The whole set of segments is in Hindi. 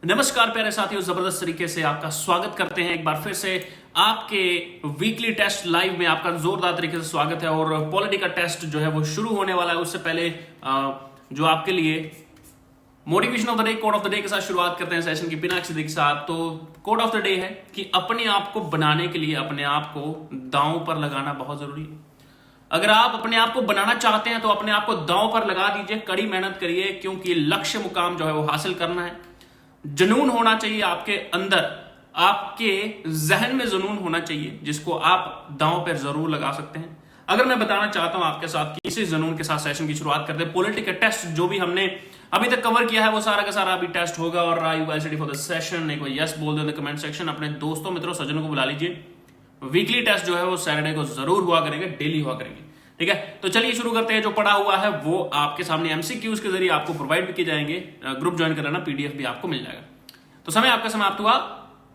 नमस्कार प्यारे साथियों, जबरदस्त तरीके से आपका स्वागत करते हैं एक बार फिर से आपके वीकली टेस्ट लाइव में। आपका जोरदार तरीके से स्वागत है और पॉलिटी का टेस्ट जो है वो शुरू होने वाला है। उससे पहले जो आपके लिए motivation of the day, code of the day के साथ शुरुआत करते हैं सेशन की बिना किसी के साथ। तो कोड ऑफ द डे है कि अपने आप को बनाने के लिए अपने आप को दांव पर लगाना बहुत जरूरी है। अगर आप अपने आप को बनाना चाहते हैं तो अपने आप को दांव पर लगा दीजिए, कड़ी मेहनत करिए, क्योंकि लक्ष्य मुकाम जो है वो हासिल करना है। जुनून होना चाहिए आपके अंदर, आपके जहन में जुनून होना चाहिए जिसको आप दांव पर जरूर लगा सकते हैं। अगर मैं बताना चाहता हूं आपके साथ कि इसी जुनून के साथ सेशन की शुरुआत करते हैं। पॉलिटिकल टेस्ट जो भी हमने अभी तक कवर किया है वो सारा का सारा अभी टेस्ट होगा। और are you guys ready for the session? एक बार यस बोल दो कमेंट सेक्शन। अपने दोस्तों मित्रों सज्जनों को बुला लीजिए। वीकली टेस्ट जो है वो सैटरडे को जरूर हुआ करेंगे, डेली हुआ करेंगे, ठीक है। तो चलिए शुरू करते हैं। जो पढ़ा हुआ है वो आपके सामने एमसीक्यूज के जरिए आपको प्रोवाइड भी किए जाएंगे। ग्रुप ज्वाइन कर लेना, पीडीएफ भी आपको मिल जाएगा। तो समय आपका समाप्त हुआ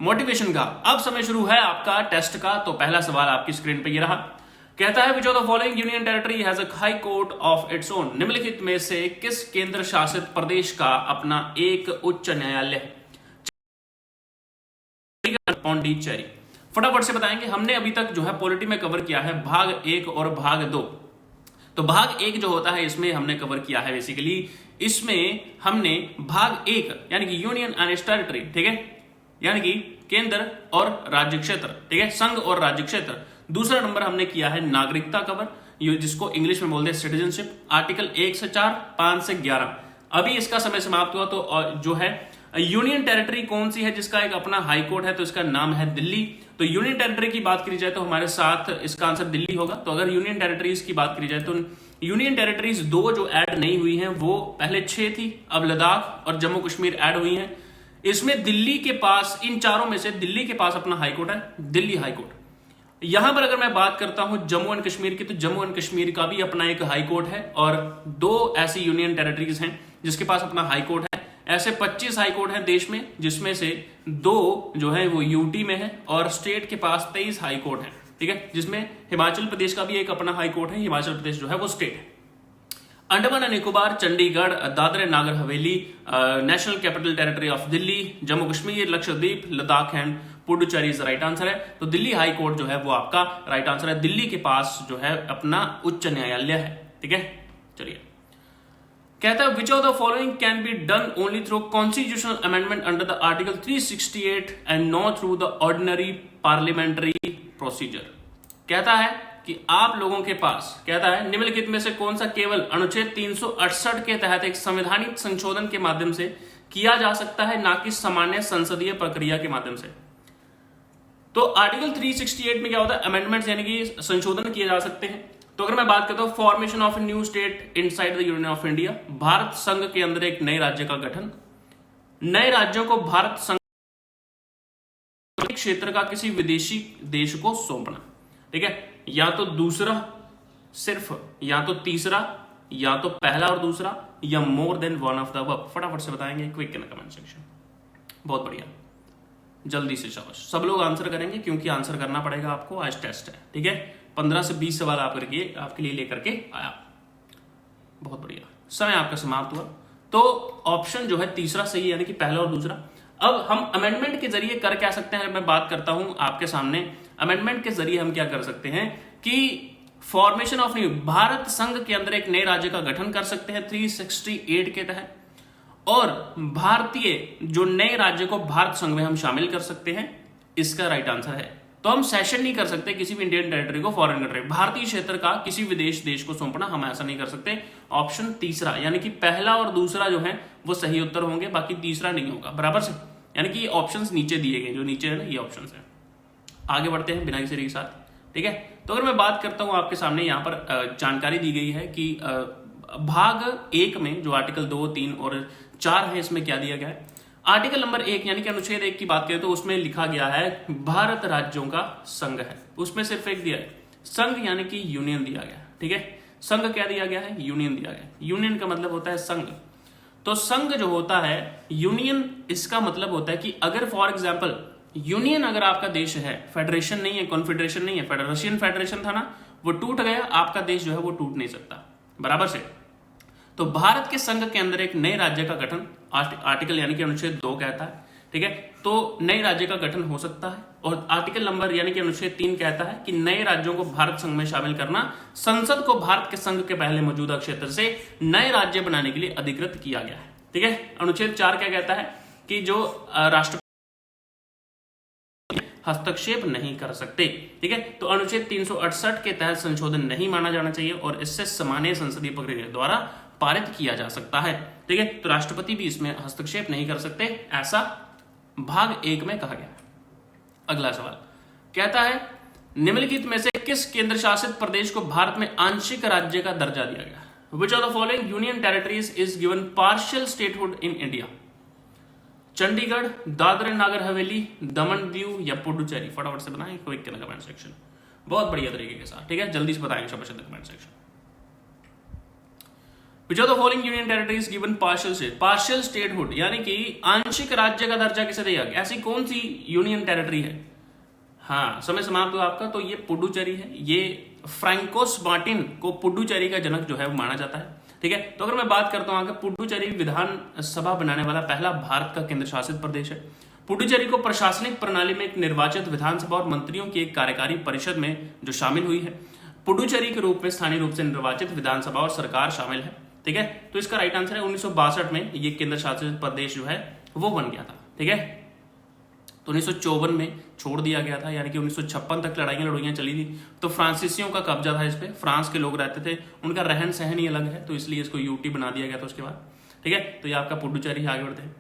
मोटिवेशन का। अब समय शुरू है आपका टेस्ट का। तो पहला सवाल आपकी स्क्रीन पे ये रहा, कहता है which of the following union territory has a high court of its own? निम्नलिखित में से किस केंद्र शासित प्रदेश का अपना एक उच्च न्यायालय है? पौंडीचेरी। फटाफट से बताएंगे। हमने अभी तक जो है पॉलिटी में कवर किया है भाग 1 और भाग 2। तो भाग 1 जो होता है इसमें हमने कवर किया है बेसिकली, इसमें हमने भाग 1 यानी कि यूनियन एंड इट्स टेरिटरी, ठीक है, यानी कि केंद्र और राज्य क्षेत्र, ठीक है, संघ और राज्य क्षेत्र। दूसरा नंबर हमने किया है नागरिकता कवर, जिसको इंग्लिश में बोलते हैं सिटीजनशिप, आर्टिकल 1 से 4, 5 से 11। अभी इसका समय समाप्त हुआ। तो जो है यूनियन टेरिटरी कौन सी है जिसका एक अपना हाई कोर्ट है? तो इसका नाम है दिल्ली। तो यूनियन टेरिटरी की बात करी जाए तो हमारे साथ इसका आंसर दिल्ली होगा। तो अगर यूनियन टेरिटरीज की बात करी जाए तो यूनियन टेरिटरीज 2 जो ऐड नहीं हुई हैं वो पहले 6 थी, अब लद्दाख और जम्मू कश्मीर ऐड हुई हैं। इसमें दिल्ली के पास, इन चारों में से दिल्ली के पास अपना हाई कोर्ट है, दिल्ली हाई कोर्ट। यहां पर अगर मैं बात करता हूं जम्मू एंड कश्मीर की, तो जम्मू एंड कश्मीर का भी अपना एक हाई कोर्ट है और 2 ऐसी यूनियन टेरिटरीज हैं जिसके पास अपना हाई कोर्ट है। ऐसे 25 हाई कोर्ट हैं देश में, जिसमें से 2 जो है वो यूटी में है और स्टेट के पास 23 हाई कोर्ट है, ठीक है, जिसमें हिमाचल प्रदेश का भी एक अपना हाई कोर्ट है। हिमाचल प्रदेश जो है वो स्टेट है। Andaman and Nicobar, Chandigarh, Dadra Nagar Haveli, national capital territory of Delhi, Jammu Kashmir, Lakshadweep, Ladakh and Puducherry is right answer है। तो दिल्ली हाई कोर्ट जो है वो आपका राइट आंसर है। दिल्ली के पास जो है अपना उच्च न्यायालय है, ठीक है। चलिए, कहता है which of the following can be done only through constitutional amendment under the article 368 and not through the ordinary parliamentary procedure? कहता है कि आप लोगों के पास, कहता है निम्नलिखित में से कौन सा केवल अनुच्छेद 368 के तहत एक संवैधानिक संशोधन के माध्यम से किया जा सकता है, ना कि सामान्य संसदीय प्रक्रिया के माध्यम से? तो आर्टिकल 368 में क्या होता है? अमेंडमेंट्स यानी कि संशोधन किए जा सकते हैं। तो अगर मैं बात करता हूं formation of a new state inside the union of India, Bharat संघ के अंदर एक नए राज्य का गठन, नए राज्यों को भारत संघ क्षेत्र का किसी विदेशी देश को सौंपना, ठीक है, या तो दूसरा सिर्फ, या तो तीसरा, या तो पहला और दूसरा, या मोर than one of the above. फटाफट से बताएंगे quick in the comment section. बहुत बढ़िया, जल्दी से शाबाश। सब लोग आंसर करेंगे क्योंकि आंसर करना पड़ेगा आपको, आज टेस्ट है, ठीक है। 15 से 20 सवाल आपके लिए लेकर के आया। बहुत बढ़िया, समय आपका समाप्त हुआ। तो ऑप्शन जो है तीसरा सही है, यानी कि पहला और दूसरा। अब हम अमेंडमेंट के जरिए कर क्या सकते हैं? मैं बात करता हूं आपके सामने, अमेंडमेंट के जरिए हम क्या कर सकते हैं कि फॉर्मेशन ऑफ न्यू, भारत संघ के अंदर एक नए राज्य का गठन कर सकते हैं 368 के तहत, और भारतीय जो नए राज्य को भारत संघ में हम शामिल कर सकते हैं। इसका राइट आंसर है। तो हम सेशन नहीं कर सकते किसी भी इंडियन टेरिटरी को फॉरेन कंट्री, भारतीय क्षेत्र का किसी विदेश देश को सौंपना, हम ऐसा नहीं कर सकते। ऑप्शन तीसरा, यानी कि पहला और दूसरा जो है वो सही उत्तर होंगे, बाकी तीसरा नहीं होगा, बराबर से। यानी कि ऑप्शंस नीचे दिए गए, जो नीचे है ना, ये ऑप्शंस है। आगे बढ़ते हैं बिना किसी के साथ, ठीक है। तो अगर मैं बात करता हूं आपके सामने, यहां पर जानकारी दी गई है कि भाग 1 में जो आर्टिकल 2, 3 और 4 है, इसमें क्या दिया गया है? आर्टिकल नंबर 1 यानी कि अनुच्छेद 1 की बात करें तो उसमें लिखा गया है भारत राज्यों का संघ है। उसमें सिर्फ एक दिया है संघ, यानी कि यूनियन दिया गया, ठीक है। संघ क्या दिया गया है? यूनियन दिया गया। यूनियन का मतलब होता है संघ। तो संघ जो होता है, यूनियन, इसका मतलब होता है कि अगर फॉर एग्जाम्पल यूनियन अगर आपका देश है, फेडरेशन नहीं है, कॉन्फेडरेशन नहीं है, रशियन फेडरेशन था ना, वो टूट गया, आपका देश जो है वो टूट नहीं सकता, बराबर से। तो भारत के संघ के अंदर एक नए राज्य का गठन आर्टिकल यानी कि अनुच्छेद 2 कहता है ठीक है, तो नए राज्य का गठन हो सकता है। और आर्टिकल नंबर यानी कि अनुच्छेद 3 कहता है कि नए राज्यों को भारत संघ में शामिल करना संसद को भारत के संघ के पहले मौजूदा क्षेत्र से नए राज्य बनाने के लिए अधिकृत किया गया है। ठीक है, अनुच्छेद 4 क्या कहता है कि जो राष्ट्रपति हस्तक्षेप नहीं कर सकते। ठीक है, तो अनुच्छेद 368 के तहत संशोधन नहीं माना जाना चाहिए और इससे सामान्य संसदीय प्रक्रिया द्वारा पारित किया जा सकता है। ठीक है, तो राष्ट्रपति भी इसमें हस्तक्षेप नहीं कर सकते, ऐसा भाग 1 में कहा गया है। अगला सवाल कहता है निम्नलिखित में से किस केंद्र शासित प्रदेश को भारत में आंशिक राज्य का दर्जा दिया गया? Which of the following union territories is given partial statehood in India? Chandigarh, Dadar and Nagar Haveli, Daman Diu या पुडुचेरी? फटाफट से बनाएं क्विक के कमेंट सेक्शन, बहुत बढ़िया तरीके के साथ। ठीक है, जल्दी से बताएंगे शब्द comment section. Which of the following union territories given partial statehood यानी कि आंशिक राज्य का दर्जा किसे दिया गया? ऐसी कौन सी यूनियन टेरिटरी है? हाँ, समय समाप्त हुआ आपका। तो ये पुडुचेरी है। ये फ्रैंकोस मार्टिन को पुडुचेरी का जनक जो है वो माना जाता है। ठीक है, तो अगर मैं बात करता हूं आगे, पुडुचेरी विधानसभा बनाने वाला पहला भारत का केंद्र शासित प्रदेश है। पुडुचेरी को प्रशासनिक प्रणाली में एक निर्वाचित विधानसभा और मंत्रियों की एक कार्यकारी परिषद में जो शामिल हुई है। पुडुचेरी के रूप में स्थानीय रूप से निर्वाचित विधानसभा और सरकार शामिल है। ठीक है, तो इसका राइट आंसर है 1962 में ये केंद्र शासित प्रदेश जो है वो बन गया था। ठीक है, तो 1954 में छोड़ दिया गया था, यानी कि 1956 तक लड़ाइयाँ चली थी। तो फ्रांसीसियों का कब्जा था इस पे, फ्रांस के लोग रहते थे, उनका रहन सहन ही अलग है, तो इसलिए इसको यूटी बना दिया गया था उसके बाद। ठीक है, तो ये आपका पुडुचेरी। आगे बढ़ते हैं।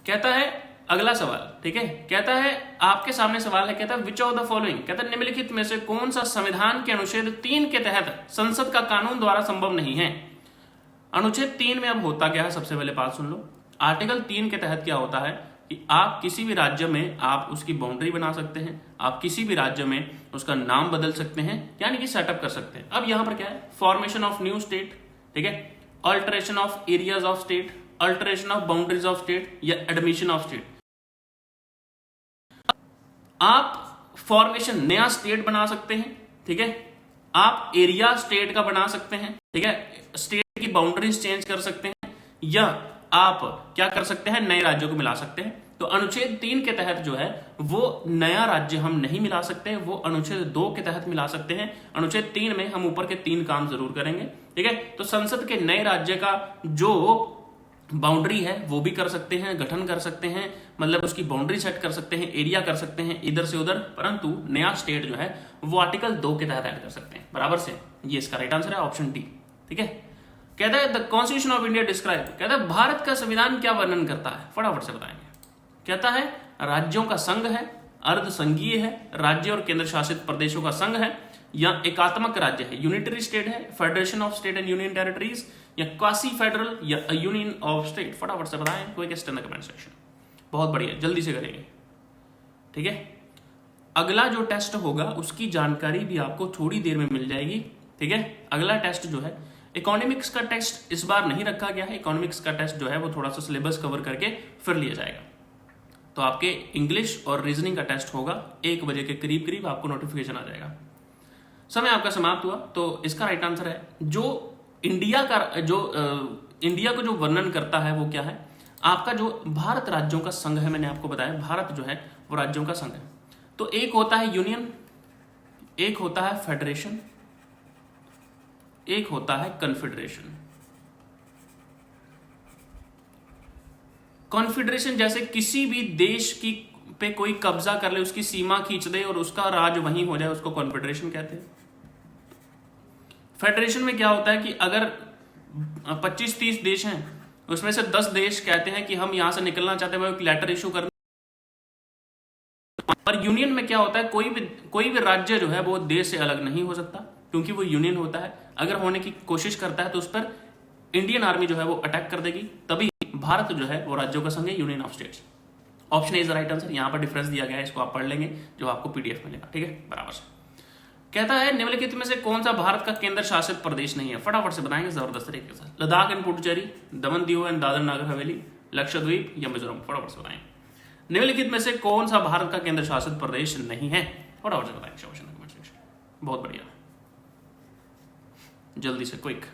कहता है अगला सवाल, ठीक है, कहता है आपके सामने सवाल है, कहता है विच ऑफ द फॉलोइंग, कहता है निम्नलिखित में से कौन सा संविधान के अनुच्छेद 3 के तहत संसद का कानून द्वारा संभव नहीं है? अनुच्छेद 3 में अब होता क्या है, सबसे पहले बात सुन लो। आर्टिकल 3 के तहत क्या होता है कि आप किसी भी राज्य में आप उसकी बाउंड्री बना सकते हैं, आप किसी भी राज्य में उसका नाम बदल सकते हैं, यानी कि सेटअप कर सकते हैं। अब यहां पर क्या है, फॉर्मेशन ऑफ न्यू स्टेट, ठीक है, alteration of areas of state, alteration of boundaries of state या एडमिशन ऑफ स्टेट। आप फॉर्मेशन नया स्टेट बना सकते हैं, ठीक है, आप एरिया स्टेट का बना सकते हैं, ठीक है, स्टेट की बाउंड्रीज चेंज कर सकते हैं, या आप क्या कर सकते हैं, नए राज्यों को मिला सकते हैं। तो अनुच्छेद 3 के तहत जो है वो नया राज्य हम नहीं मिला सकते, वो अनुच्छेद 2 के तहत मिला सकते हैं। अनुच्छेद 3 में हम ऊपर के 3 काम जरूर करेंगे। ठीक है, तो संसद के नए राज्य का जो बाउंड्री है वो भी कर सकते हैं, गठन कर सकते हैं, मतलब उसकी बाउंड्री सेट कर सकते हैं, एरिया कर सकते हैं इधर से उधर, परंतु नया स्टेट जो है वो आर्टिकल 2 के तहत ऐड कर सकते हैं। बराबर से ये इसका राइट आंसर है ऑप्शन डी। ठीक है, कहता है the constitution of India describe, कहता है भारत का संविधान क्या वर्णन करता है? फटाफट से बताएंगे। कहता है राज्यों का संघ है, अर्ध संघीय है, राज्य और केंद्र शासित प्रदेशों का संघ है, या एकात्मक राज्य है, यूनिटरी स्टेट है, federation of state and union territories, या क्वासी फेडरल, या यूनियन ऑफ स्टेट? फटाफट से बताएं कोई guest in the comment section. बहुत बढ़िया, जल्दी से करेंगे। ठीक है, अगला जो टेस्ट होगा उसकी जानकारी भी आपको थोड़ी देर में मिल जाएगी। ठीक है, अगला टेस्ट जो है इकोनॉमिक्स का टेस्ट इस बार नहीं रखा गया है। इकोनॉमिक्स का टेस्ट जो है वो थोड़ा सा सिलेबस कवर करके फिर लिया जाएगा। तो आपके इंग्लिश और रीजनिंग का टेस्ट होगा 1 बजे के करीब करीब, आपको नोटिफिकेशन आ जाएगा। समय आपका समाप्त हुआ। तो इसका राइट आंसर है जो इंडिया को जो वर्णन करता है वो क्या है, आपका जो भारत राज्यों का संघ है। मैंने आपको बताया भारत जो है वो राज्यों का संघ है। तो एक होता है यूनियन, एक होता है फेडरेशन, एक होता है कॉन्फेडरेशन। कॉन्फेडरेशन जैसे किसी भी देश की पे कोई कब्जा कर ले, उसकी सीमा खींच दे और उसका राज वहीं हो जाए, उसको कॉन्फेडरेशन कहते हैं। फेडरेशन में क्या होता है कि अगर 25-30 देश हैं, उसमें से 10 देश कहते हैं कि हम यहां से निकलना चाहते हैं, वो एक लेटर इशू करना। और यूनियन में क्या होता है, कोई भी राज्य जो है वो देश से अलग नहीं हो सकता, क्योंकि वो यूनियन होता है। अगर होने की कोशिश करता है तो उस पर इंडियन आर्मी जो है वो अटैक कर देगी, तभी भारत जो है वो राज्यों का संघ है, union of states. Option A is the right answer. यहां पर डिफरेंस दिया गया है, इसको आप पढ़ लेंगे जो आपको पीडीएफ मिलेगा। ठीक है, बराबर से। कहता है निम्नलिखित में से कौन सा भारत का केंद्र शासित प्रदेश नहीं है? फटाफट से बताएंगे जबरदस्त तरीके से। लद्दाख एंड पुडुचेरी, दमन दीव एंड दादर नागर हवेली, लक्षद्वीप या मिजोरम? फटाफट से बताएंगे निम्नलिखित में से कौन सा भारत का केंद्र शासित प्रदेश नहीं है? फटाफट से बताएंगे कमेंट सेक्शन। बहुत बढ़िया, जल्दी से क्विक।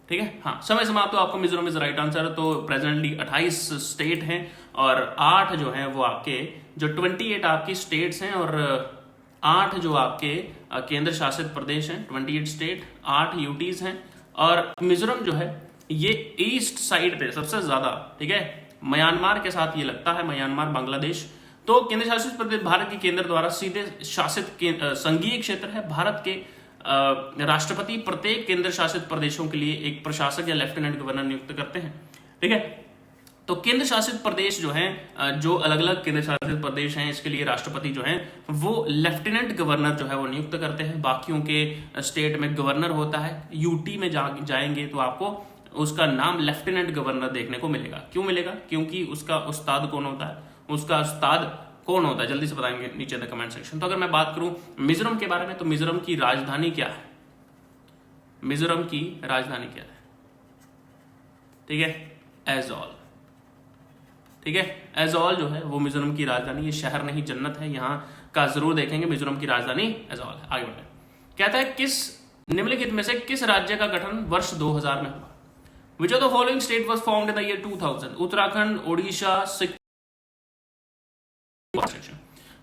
ठीक है। हाँ, समय समाप्त। तो आपको मिजोरम इज राइट आंसर। तो प्रेजेंटली 28 स्टेट हैं और 8 जो हैं वो आपके जो 28 आपकी स्टेट्स हैं और 8 जो आपके केंद्र शासित प्रदेश हैं, 28 स्टेट, 8 यूटीज हैं। और मिजोरम जो है ये ईस्ट साइड पे सबसे ज्यादा, ठीक है, म्यांमार के साथ ये लगता है, म्यांमार, बांग्लादेश। तो केंद्र शासित प्रदेश भारत के केंद्र द्वारा सीधे शासित संघीय क्षेत्र है। भारत के राष्ट्रपति प्रत्येक केंद्र शासित प्रदेशों के लिए एक प्रशासक या लेफ्टिनेंट गवर्नर नियुक्त करते हैं, ठीक है। तो केंद्र शासित प्रदेश जो हैं, जो अलग अलग केंद्र शासित प्रदेश हैं, इसके लिए राष्ट्रपति जो हैं वो लेफ्टिनेंट गवर्नर जो है वो नियुक्त करते हैं। बाकियों के स्टेट में गवर्नर होता है। यूटी में जाएंगे तो आपको उसका नाम लेफ्टिनेंट गवर्नर देखने को मिलेगा। क्यों मिलेगा? क्योंकि उसका उस्ताद कौन होता है, उसका उस्ताद कौन होता है, जल्दी से बताएंगे नीचे द कमेंट सेक्शन। तो अगर मैं बात करूं मिजोरम के बारे में, तो मिजोरम की राजधानी क्या है? मिजोरम की राजधानी क्या है? ठीक है, एजॉल। ठीक है, एजॉल जो है वो मिजोरम की राजधानी, ये शहर नहीं जन्नत है, यहां का जरूर देखेंगे। मिजोरम की राजधानी एजॉल है। आगे बढ़े। कहता है किस निम्नलिखित में से किस राज्य का गठन वर्ष 2000 में हुआ? Which of the following state was formed in the year 2000? Uttarakhand, Odisha, Sikkim.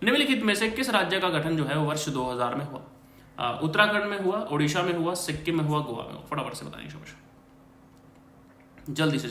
निम्नलिखित में से किस राज्य का गठन जो है वो वर्ष 2000 में हुआ? उत्तराखंड में हुआ, ओडिशा में हुआ, सिक्किम में हुआ, गोवा में हुआ। फटाफट से बताएंगे शोभा, जल्दी से।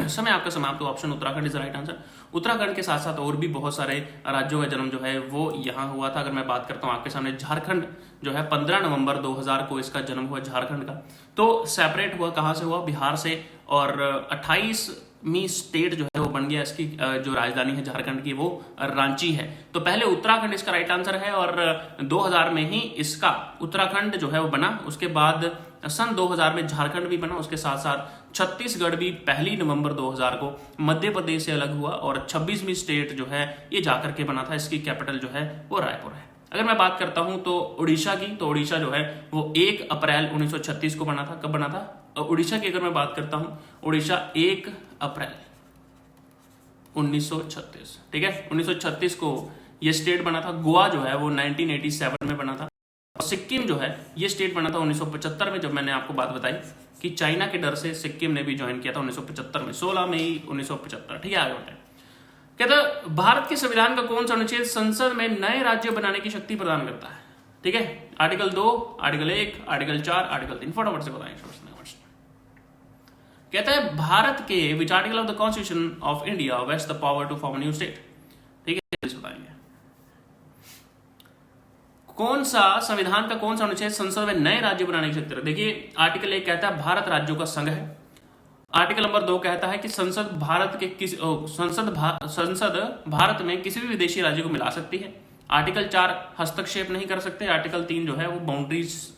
समय आपका समाप्त। Option Uttarakhand is right answer. Uttarakhand के साथ साथ और भी बहुत सारे राज्यों का जन्म जो है वो यहाँ हुआ था। अगर मैं बात करता हूँ आपके सामने, झारखंड जो है 15 नवंबर 2000 को इसका जन्म हुआ, झारखंड का। तो सेपरेट हुआ, कहाँ से हुआ? बिहार से। और 28वीं स्टेट जो है वो बन गया, इसकी जो राजधानी है झारखंड की वो रांची है। तो पहले उत्तराखंड इसका राइट आंसर है और 2000 में ही इसका उत्तराखंड जो है वो बना। उसके बाद सन 2000 में झारखंड भी बना। उसके साथ साथ छत्तीसगढ़ भी 1 नवंबर 2000 को मध्य प्रदेश से अलग हुआ और 26वीं स्टेट जो है ये जाकर के बना था। इसकी कैपिटल जो है वो रायपुर है। अगर मैं बात करता हूं तो उड़ीसा की, तो उड़ीसा जो है वो 1 अप्रैल 1936 को बना था। कब बना था उड़ीसा की? अगर मैं बात करता हूं, उड़ीसा 1 अप्रैल 1936, ठीक है, 1936 को ये स्टेट बना था। गोवा जो है वो 1987 में बना था। सिक्किम जो है ये स्टेट बना था 1975 में, जब मैंने आपको बात बताई कि चाइना के डर से सिक्किम ने भी ज्वाइन किया था 1975 में, 16 मई 1975। ठीक है, आगे बढ़ते हैं। कहता भारत के संविधान का कौन सा अनुच्छेद संसद में नए राज्य बनाने की शक्ति प्रदान करता है? ठीक है, आर्टिकल 2, आर्टिकल 1, आर्टिकल 4, आर्टिकल 3। फटाफट से बताएंगे। कहता है भारत के which article of the constitution of India vest the power to form new state? ठीक है, बताएंगे कौन सा संविधान का कौन सा अनुच्छेद संसद में नए राज्य बनाने की शक्ति रखता है? देखिए, आर्टिकल 1 कहता है भारत राज्यों का संघ है। आर्टिकल नंबर 2 कहता है कि संसद भारत में किसी भी विदेशी राज्य को मिला सकती है। आर्टिकल 4 हस्तक्षेप नहीं कर सकते। आर्टिकल 3 जो है वो बाउंड्रीज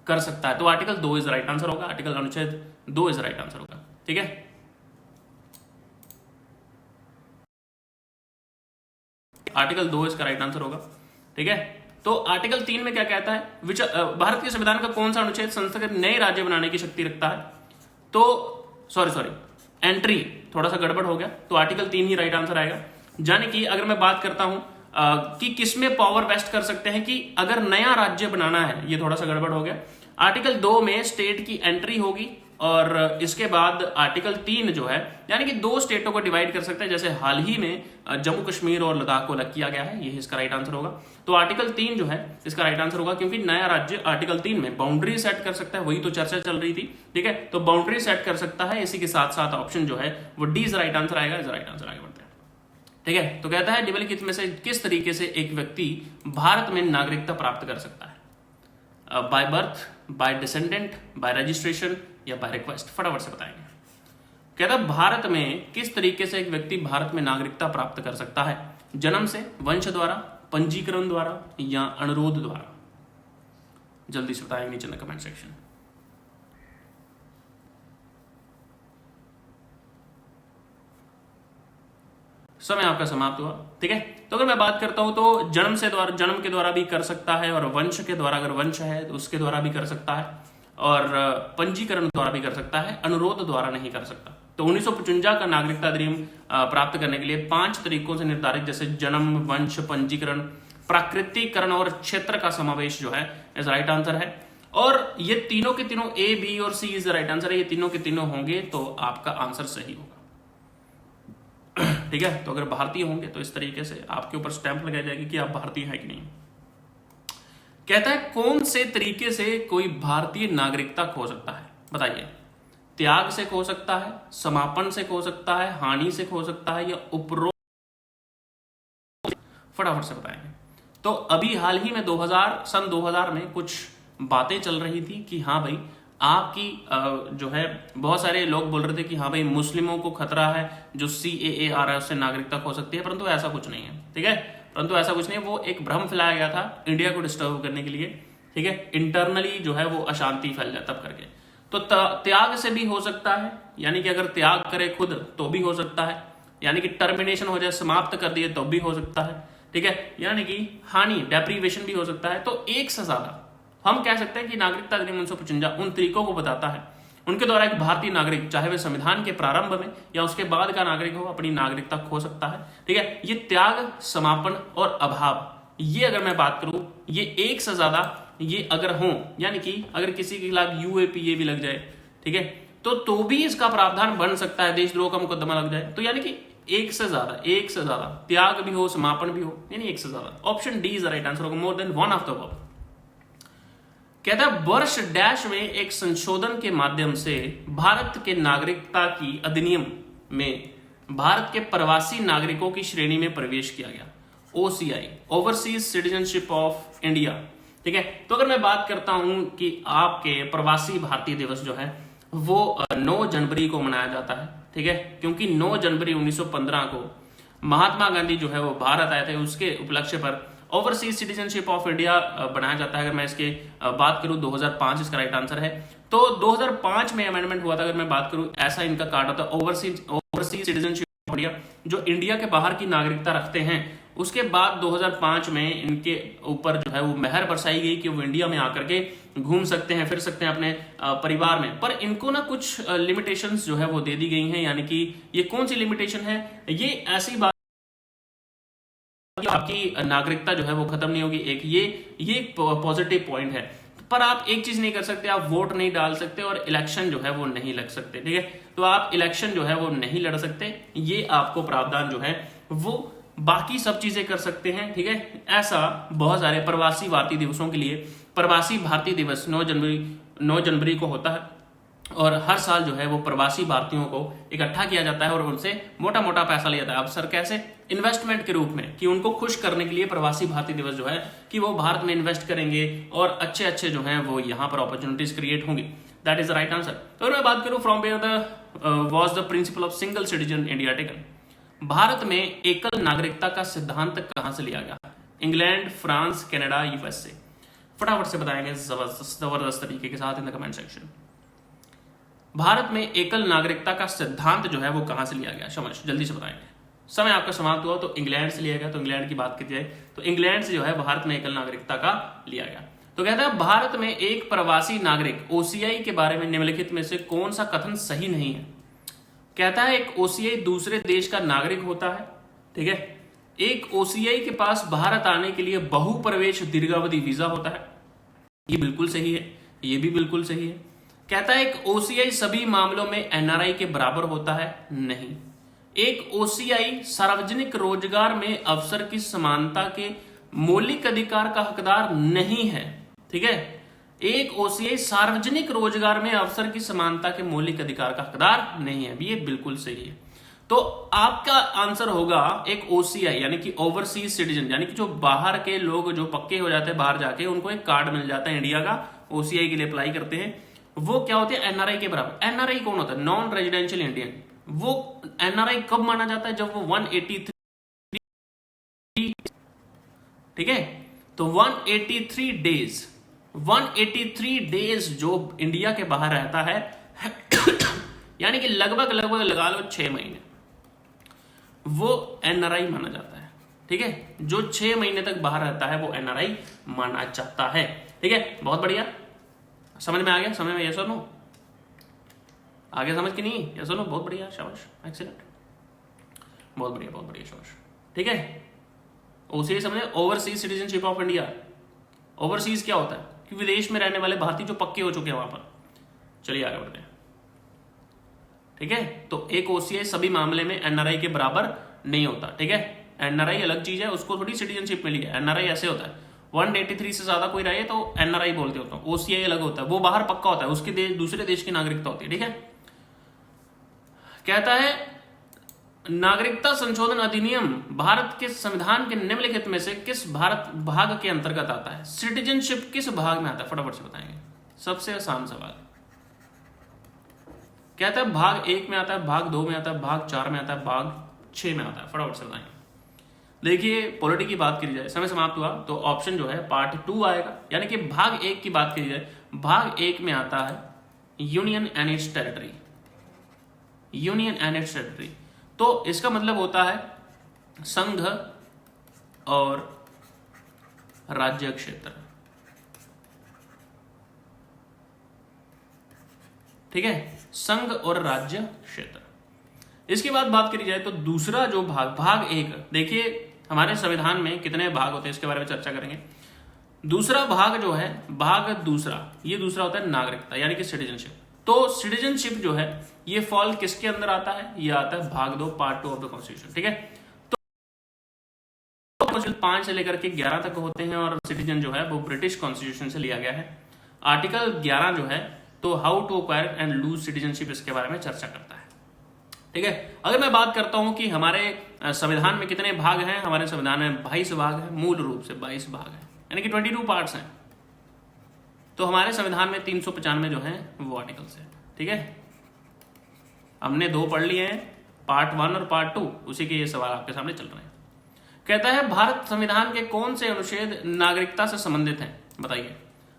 कर सकता है। तो आर्टिकल 2 इज राइट आंसर होगा। आर्टिकल अनुच्छेद 2 इज राइट आंसर होगा। ठीक है, आर्टिकल 2 इसका राइट आंसर होगा। ठीक है, तो आर्टिकल 3 में क्या कहता है? भारत के संविधान का कौन सा अनुच्छेद संसद के नए राज्य बनाने की शक्ति रखता है? तो सॉरी एंट्री थोड़ा सा गड़बड़ हो गया, तो आर्टिकल 3 ही राइट आंसर आएगा। यानी कि अगर मैं बात करता हूं कि किसमें पावर वेस्ट कर सकते हैं कि अगर नया राज्य बनाना है, ये थोड़ा सा गड़बड़ हो गया। आर्टिकल 2 में स्टेट की एंट्री होगी और इसके बाद आर्टिकल 3 जो है यानी कि 2 स्टेटों को डिवाइड कर सकते हैं, जैसे हाल ही में जम्मू कश्मीर और लद्दाख को अलग किया गया है। ये इसका राइट आंसर होगा। तो आर्टिकल 3 जो है इसका राइट आंसर होगा, क्योंकि नया राज्य आर्टिकल 3 में बाउंड्री सेट कर सकता है। वही तो चर्चा चल रही थी। ठीक है, तो बाउंड्री सेट कर सकता है। इसी के साथ साथ ऑप्शन जो है वो डी इज राइट आंसर आएगा। इज राइट आंसर आगे बढ़ते हैं। ठीक है, तो कहता है निम्नलिखित में से किस तरीके से एक व्यक्ति भारत में नागरिकता प्राप्त कर सकता है? By birth, by descendant, by registration या बाय रिक्वेस्ट? फटाफट से बताएंगे। कहता भारत में किस तरीके से एक व्यक्ति भारत में नागरिकता प्राप्त कर सकता है? जन्म से, वंश द्वारा, पंजीकरण द्वारा या अनुरोध द्वारा? जल्दी से बताएंगे नीचे कमेंट सेक्शन। समय आपका समाप्त हुआ। ठीक है, तो अगर मैं बात करता हूं तो जन्म के द्वारा भी कर सकता है, और वंश के द्वारा, अगर वंश है तो उसके द्वारा भी कर सकता है, और पंजीकरण द्वारा भी कर सकता है, अनुरोध द्वारा नहीं कर सकता। तो 1955 का नागरिकता अधिनियम प्राप्त करने के लिए 5 तरीकों से निर्धारित, जैसे जन्म, वंश, पंजीकरण, प्राकृतिकरण और क्षेत्र का समावेश जो है इस राइट आंसर है। और ये तीनों के तीनों ए, बी और सी इज द राइट आंसर है, ये तीनों के तीनों होंगे तो आपका आंसर सही होगा। ठीक है, तो अगर भारतीय होंगे तो इस तरीके से आपके ऊपर स्टैंप लगाई जाएगी कि आप भारतीय हैं कि नहीं। कहता है कौन से तरीके से कोई भारतीय नागरिकता खो सकता है, बताइए। त्याग से खो सकता है, समापन से खो सकता है, हानि से खो सकता है, या उपरोक्त, फटाफट से बताएंगे। तो अभी हाल ही में सन 2000 में कुछ बातें चल रही थी कि हाँ भाई आपकी जो है बहुत सारे लोग बोल रहे थे कि हाँ भाई मुस्लिमों को खतरा है, जो CAA आ रहा है उससे नागरिकता खो सकती है, परंतु ऐसा कुछ नहीं है। ठीक है, परंतु ऐसा कुछ नहीं है, वो एक भ्रम फैलाया गया था इंडिया को डिस्टर्ब करने के लिए। ठीक है, इंटरनली जो है वो अशांति फैल जाए तब करके। तो त्याग से भी हो सकता है, यानी कि अगर त्याग करे खुद तो भी हो सकता है, यानी कि टर्मिनेशन हो जाए, समाप्त कर दिए तो भी हो सकता है। ठीक है, यानी कि हानि, डेप्रीवेशन भी हो सकता है। तो एक से ज्यादा हम कह सकते हैं कि नागरिकता अधिनियम 1955 उन तरीकों को बताता है उनके द्वारा एक भारतीय नागरिक, चाहे वह संविधान के प्रारंभ में या उसके बाद का नागरिक हो, अपनी नागरिकता खो सकता है। ठीक है, ये त्याग, समापन और अभाव, ये अगर मैं बात करूं, ये एक से ज्यादा ये अगर हो, यानी कि अगर किसी के खिलाफ UAPA भी लग जाए, ठीक है, तो भी इसका प्रावधान बन सकता है, देशद्रोह का मुकदमा लग जाए। तो यानी कि एक से ज्यादा त्याग भी हो, समापन भी हो, यानी एक से ज्यादा। Option D is the right answer होगा, more than one of the above. कहता है वर्ष डैश में एक संशोधन के माध्यम से भारत के नागरिकता की अधिनियम में भारत के प्रवासी नागरिकों की श्रेणी में प्रवेश किया गया, OCI, overseas citizenship of India. ठीक है, तो अगर मैं बात करता हूं कि आपके प्रवासी भारतीय दिवस जो है वो 9 जनवरी को मनाया जाता है। ठीक है, क्योंकि 9 जनवरी 1915 को महात्मा गांधी जो है वो भारत आए थे, उसके उपलक्ष्य पर ओवरसीज सिटीजनशिप ऑफ इंडिया बनाया जाता है। अगर मैं इसके बात करूं 2005 इसका राइट आंसर है। तो 2005 में अमेंडमेंट हुआ था, अगर मैं बात करूं ऐसा इनका कार्ड होता है ओवरसीज सिटीजनशिप ऑफ इंडिया, जो इंडिया के बाहर की नागरिकता रखते हैं। उसके बाद 2005 में इनके ऊपर जो है वो मेहर बरसाई गई कि वो इंडिया में आकर के घूम सकते हैं, फिर सकते हैं अपने परिवार में, पर इनको ना कुछ लिमिटेशंस जो है वो दे दी गई हैं। यानी कि ये कौन सी लिमिटेशन है, ये ऐसी बात आपकी नागरिकता जो है वो खत्म नहीं होगी। ये एक पॉजिटिव पॉइंट है, पर आप एक चीज नहीं कर सकते, आप वोट नहीं डाल सकते और इलेक्शन जो है वो नहीं लग सकते। ठीक है, तो आप इलेक्शन जो है वो नहीं लड़ सकते, ये आपको प्रावधान जो है वो, बाकी सब चीजें कर सकते हैं। ठीक है, ऐसा बहुत सारे प्रवासी भारतीय दिवसों के लिए प्रवासी भारतीय दिवस 9 जनवरी को होता है, और हर साल जो है वो प्रवासी भारतीयों को इकट्ठा किया जाता है और उनसे मोटा मोटा पैसा लिया जाता है। अब सर कैसे? इन्वेस्टमेंट के रूप में, कि उनको खुश करने के लिए प्रवासी भारतीय दिवस जो है कि वो भारत में इन्वेस्ट करेंगे और अच्छे अच्छे जो है वो यहाँ पर अपॉर्चुनिटीज क्रिएट होंगी। That is the right answer. तो अगर मैं बात करूं from where the was the principle of single citizen India taken, Bharat में एकल नागरिकता का सिद्धांत कहां से लिया गया? England, France, Canada, USA। फटाफट से बताएंगे जबरदस्त तरीके के साथ in the comment section. Bharat में एकल नागरिकता का सिद्धांत जो है वो कहां से लिया गया? समझ जल्दी से बताएंगे। समय आपका समाप्त हुआ तो इंग्लैंड से लिया गया, तो इंग्लैंड की बात की जाए तो इंग्लैंड से जो है भारत में एकल नागरिकता का लिया गया। तो कहता है भारत में एक प्रवासी नागरिक OCI के बारे में निम्नलिखित में से कौन सा कथन सही नहीं है? कहता है एक OCI दूसरे देश का नागरिक होता है। ठीक है, एक OCI के पास भारत आने के लिए बहुप्रवेश दीर्घावधि वीजा होता है। ये बिल्कुल सही है, ये भी बिल्कुल सही है। कहता है एक OCI सभी मामलों में NRI के बराबर होता है। नहीं, एक OCI सार्वजनिक रोजगार में अवसर की समानता के मौलिक अधिकार का हकदार नहीं है। ठीक है, एक OCI सार्वजनिक रोजगार में अवसर की समानता के मौलिक अधिकार का हकदार नहीं है, ये बिल्कुल सही है। तो आपका आंसर होगा एक OCI यानी कि ओवरसीज सिटीजन, यानी कि जो बाहर के लोग जो पक्के हो जाते हैं बाहर जाके, उनको एक कार्ड मिल जाता है इंडिया का, OCI के लिए अप्लाई करते हैं, वो क्या होते हैं? NRI के बराबर। NRI कौन होता है? Non residential Indian. वो NRI कब माना जाता है? जब वो 183, ठीक है, तो 183 डेज जो इंडिया के बाहर रहता है यानी कि लगभग लगा लो 6 महीने, वो NRI माना जाता है। ठीक है, जो 6 महीने तक बाहर रहता है वो NRI माना जाता है। ठीक है, बहुत बढ़िया, समझ में आ गया? समझ में? यस और नो? आगे समझ की नहीं? यस और नो? बहुत बढ़िया, शाबाश, एक्सीलेंट, बहुत बढ़िया, बहुत बढ़िया, शाबाश। ठीक है, OCI समझे, overseas citizenship of India. Overseas क्या होता है? कि विदेश में रहने वाले भारतीय जो पक्के हो चुके हैं वहां पर। चलिए आगे बढ़ते हैं। ठीक है, तो एक ओसीआई सभी मामले में एनआरआई के बराबर नहीं होता। ठीक है, एनआरआई अलग चीज है, उसको थोड़ी सिटीजनशिप मिली है। एनआरआई ऐसे होता है 183 से ज्यादा कोई रहे तो एनआरआई बोलते होते हैं। ओसीआई अलग होता है, वो बाहर पक्का होता है, उसके दूसरे देश की नागरिकता होती है। ठीक है, कहता है नागरिकता संशोधन अधिनियम भारत के संविधान के निम्नलिखित में से किस भारत भाग के अंतर्गत आता है? सिटीजनशिप किस भाग में आता है? फटाफट से बताएंगे। सबसे आसान सवाल। कहता है भाग 1 में आता है, भाग 2 में आता है, भाग 4 में आता है, भाग 6 में आता है। फटाफट से बताएंगे। देखिए, पॉलिटी की बात करी जाए, समय समाप्त हुआ तो ऑप्शन जो है पार्ट 2 आएगा, यानी कि भाग 1 की बात करी जाए, भाग 1 में आता है union and it's territory. Union and it's territory, तो इसका मतलब होता है संघ और राज्य क्षेत्र। ठीक है, संघ और राज्य क्षेत्र। इसके बाद बात करी जाए तो दूसरा जो भाग 1, देखिए हमारे संविधान में कितने भाग होते हैं इसके बारे में चर्चा करेंगे। दूसरा भाग जो है, भाग दूसरा, ये दूसरा होता है नागरिकता, यानी कि सिटीजनशिप। तो सिटीजनशिप जो है ये फॉल किसके अंदर आता है? ये आता है भाग 2 पार्ट 2 ऑफ द कॉन्स्टिट्यूशन। ठीक है, तो 5 से लेकर के 11 तक होते हैं और सिटीजन जो है वो ब्रिटिश कॉन्स्टिट्यूशन से लिया गया है। आर्टिकल 11 जो है तो how to acquire and lose citizenship, इसके बारे में चर्चा करता है। ठीक है, अगर मैं बात करता हूं कि हमारे संविधान में कितने भाग हैं, हमारे संविधान में 22 भाग हैं, मूल रूप से 22 भाग हैं, यानी कि 22 पार्ट्स हैं। तो हमारे संविधान में 395 जो हैं वो आर्टिकल्स हैं। ठीक है, हमने 2 पढ़ लिए हैं, पार्ट 1 और पार्ट 2, उसी के ये सवाल आपके सामने चल रहे हैं। कहता है भारत संविधान के कौन से अनुच्छेद नागरिकता से संबंधित हैं? बताइए।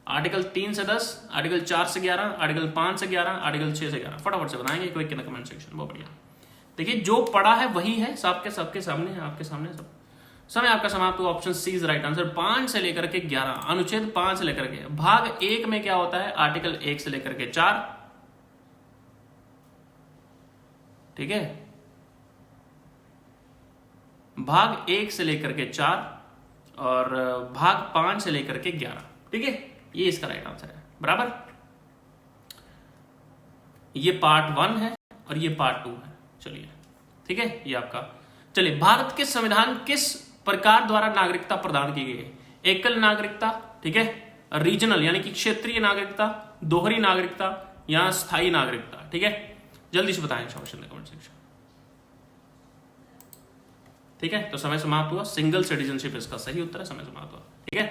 आर्टिकल 3 से 10, आर्टिकल 4 से 11, आर्टिकल 5 से 11, आर्टिकल 6 से 11। फटाफट से बताएंगे quick in the comment section. बहुत बढ़िया। देखिए, जो पढ़ा है वही है, सबके सामने है, आपके सामने सब। समय आपका समाप्त हुआ। Option C is right answer. 5 से लेकर के 11, अनुच्छेद 5 से लेकर के। भाग 1 में क्या होता है? आर्टिकल 1 से लेकर के 4। ठीक है, भाग 1 से लेकर के 4 और भाग 5 से लेकर के 11। ठीक है, ये इसका राइट आंसर है। बराबर, ये पार्ट 1 है और ये पार्ट 2 है। चलिए, ठीक है, ये आपका। चलिए, भारत के संविधान किस प्रकार द्वारा नागरिकता प्रदान की गई है? एकल नागरिकता, ठीक है, रीजनल यानी कि क्षेत्रीय नागरिकता, दोहरी नागरिकता या स्थायी नागरिकता। ठीक है, जल्दी से बताएं कमेंट सेक्शन। ठीक है, तो समय समाप्त हुआ। सिंगल सिटीजनशिप इसका सही उत्तर है। समय समाप्त हुआ। ठीक है,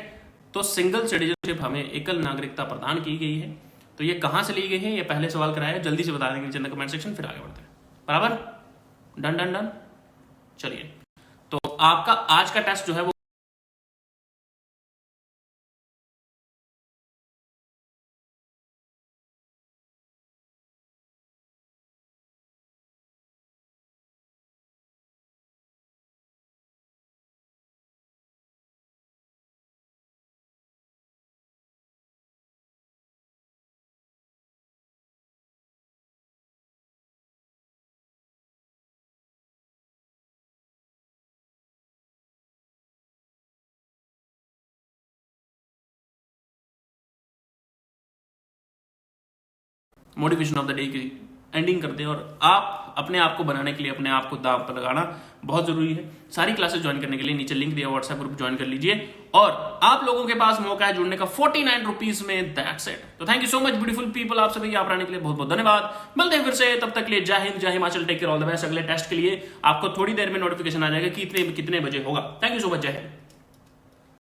तो सिंगल सिटीजनशिप हमें एकल नागरिकता प्रदान की गई है। तो ये कहां से ली गई है? ये पहले सवाल कराया है, जल्दी से बता देंगे नीचे कमेंट सेक्शन, फिर आगे बढ़ते हैं। बराबर, डन डन डन। चलिए, तो आपका आज का टेस्ट जो है वो मोटिवेशन ऑफ द डे की एंडिंग करते हैं। और आप अपने आप को बनाने के लिए अपने आप को दांव पर लगाना बहुत जरूरी है। सारी क्लासेस ज्वाइन करने के लिए नीचे लिंक दिया, व्हाट्सएप ग्रुप ज्वाइन कर लीजिए। और आप लोगों के पास मौका है जुड़ने का 49 रुपीज में। That's it. तो thank you so much beautiful people, आप सभी यहाँ आने के लिए बहुत बहुत धन्यवाद। मिलते हैं फिर से, तब तक के लिए जय हिंद, जय Himachal, take care, all the best. अगले टेस्ट के लिए आपको थोड़ी देर में नोटिफिकेशन आ जाएगा कि कितने बजे होगा। थैंक यू सो मच, जय हिंद।